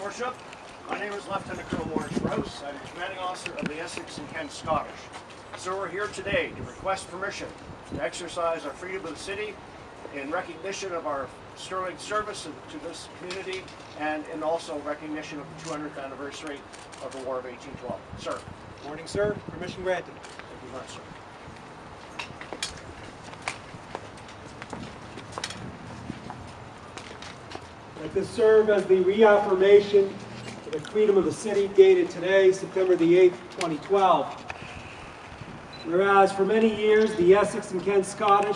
Worship, my name is Lieutenant Colonel Morris Brause. I'm the commanding officer of the Essex and Kent Scottish. So we're here today to request permission to exercise our freedom of the city in recognition of our sterling service to this community and in also recognition of the 200th anniversary of the War of 1812. Sir. Morning, sir. Permission granted. Thank you much, sir. I'd like to serve as the reaffirmation of the freedom of the city dated today, September the 8th, 2012. Whereas for many years, the Essex and Kent Scottish,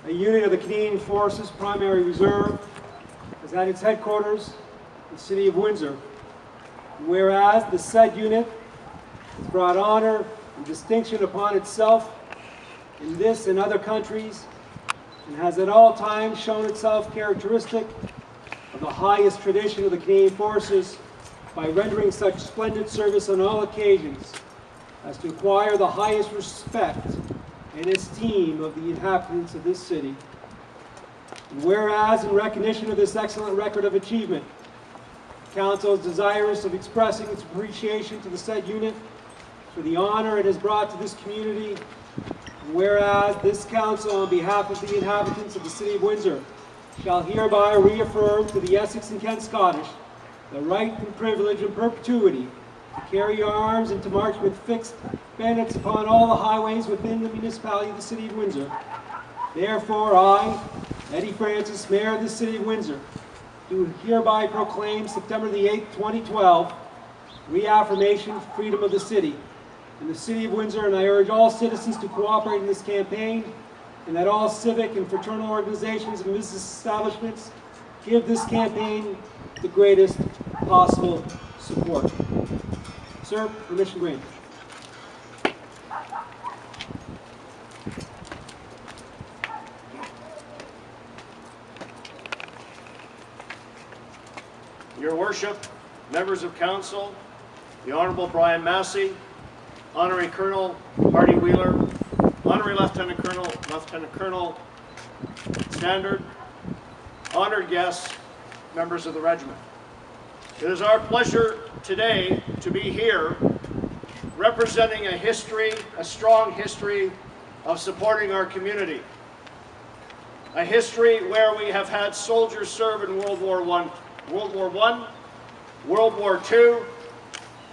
a unit of the Canadian Forces Primary Reserve, has had its headquarters in the city of Windsor. Whereas the said unit has brought honor and distinction upon itself in this and other countries, and has at all times shown itself characteristic of the highest tradition of the Canadian Forces by rendering such splendid service on all occasions as to acquire the highest respect and esteem of the inhabitants of this city. And whereas, in recognition of this excellent record of achievement, the Council is desirous of expressing its appreciation to the said unit for the honor it has brought to this community. And whereas this Council, on behalf of the inhabitants of the city of Windsor, shall hereby reaffirm to the Essex and Kent Scottish the right and privilege in perpetuity to carry arms and to march with fixed bayonets upon all the highways within the municipality of the city of Windsor. Therefore, I, Eddie Francis, Mayor of the city of Windsor, do hereby proclaim September the 8th, 2012, reaffirmation of freedom of the city in the city of Windsor, and I urge all citizens to cooperate in this campaign, and that all civic and fraternal organizations and business establishments give this campaign the greatest possible support. Sir, permission granted. Your Worship, members of Council, the Honourable Brian Massey, Honourary Colonel Marty Wheeler, Honourary Lieutenant Colonel Standard, honoured guests, members of the regiment. It is our pleasure today to be here representing a history, a strong history of supporting our community. A history where we have had soldiers serve in World War I, World War II,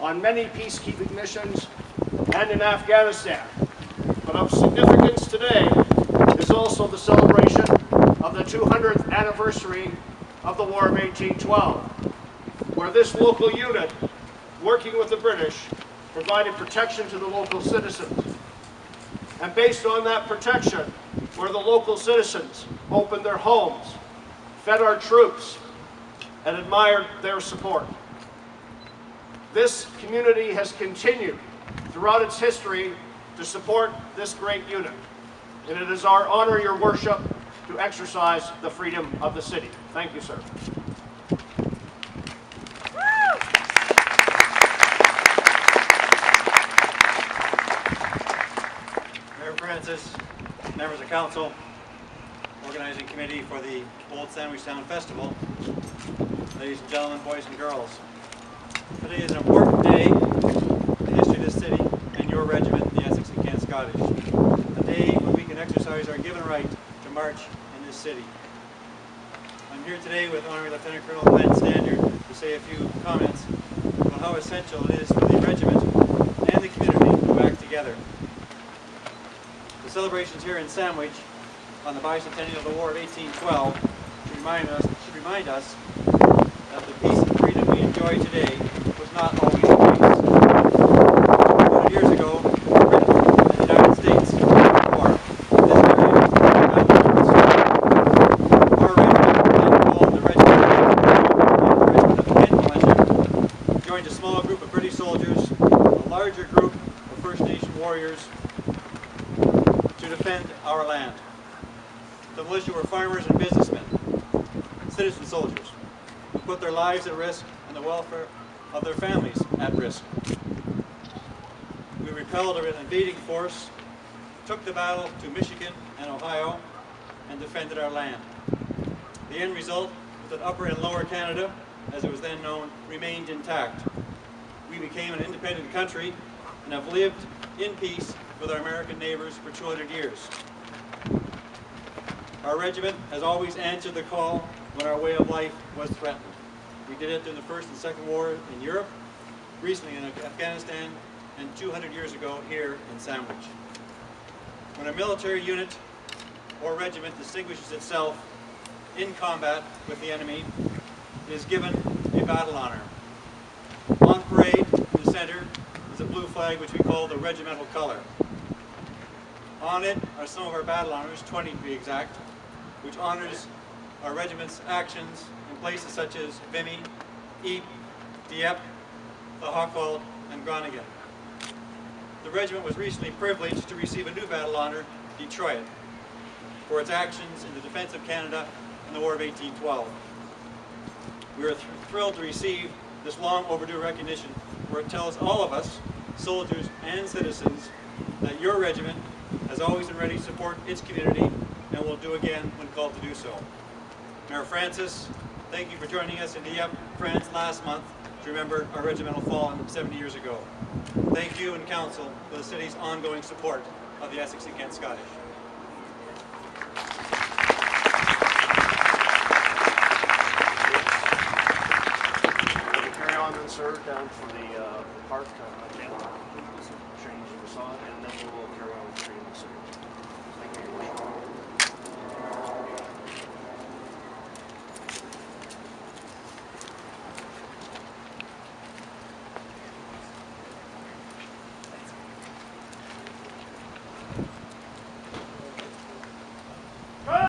on many peacekeeping missions, and in Afghanistan. But of significance today is also the celebration of the 200th anniversary of the War of 1812, where this local unit, working with the British, provided protection to the local citizens. And based on that protection, where the local citizens opened their homes, fed our troops, and admired their support. This community has continued throughout its history to support this great unit. And it is our honor, Your Worship, to exercise the freedom of the city. Thank you, sir. Mayor Francis, members of Council, organizing committee for the Old Sandwich Town Festival, ladies and gentlemen, boys and girls. Today is an important day in the history of this city and your regiment, the Essex and Kent Scottish. A day when we can exercise our given right to march in this city. I'm here today with Honourary Lieutenant Colonel Glenn Standard to say a few comments about how essential it is for the regiment and the community to act together. The celebrations here in Sandwich on the bicentennial of the War of 1812 should remind us that the peace and freedom we enjoy today was not always the case. 100 years ago, Britain and the United States were at war in this area. Our regiment, called the regiment of the Kent Militia, joined a small group of British soldiers, a larger group of First Nation warriors, to defend our land. The militia were farmers and businessmen, citizen soldiers, who put their lives at risk and the welfare of their families at risk. We repelled an invading force, took the battle to Michigan and Ohio, and defended our land. The end result was that Upper and Lower Canada as it was then known, remained intact. We became an independent country and have lived in peace with our American neighbors for 200 years. Our regiment has always answered the call when our way of life was threatened. We did it during the First and Second War in Europe, recently in Afghanistan, and 200 years ago here in Sandwich. When a military unit or regiment distinguishes itself in combat with the enemy, it is given a battle honor. On parade in the center is a blue flag which we call the regimental color. On it are some of our battle honors, 20 to be exact, which honors our regiment's actions in places such as Vimy, Ypres, Dieppe, the Hochwald, and Groningen. The regiment was recently privileged to receive a new battle honor, Detroit, for its actions in the defense of Canada in the War of 1812. We are thrilled to receive this long overdue recognition where it tells all of us, soldiers and citizens, that your regiment has always been ready to support its community and will do again when called to do so. Mayor Francis, thank you for joining us in Dieppe, France last month to remember our regimental fallen 70 years ago. Thank you and Council for the city's ongoing support of the Essex and Kent Scottish. We'll carry on then, sir, down for the park again. Change the facade.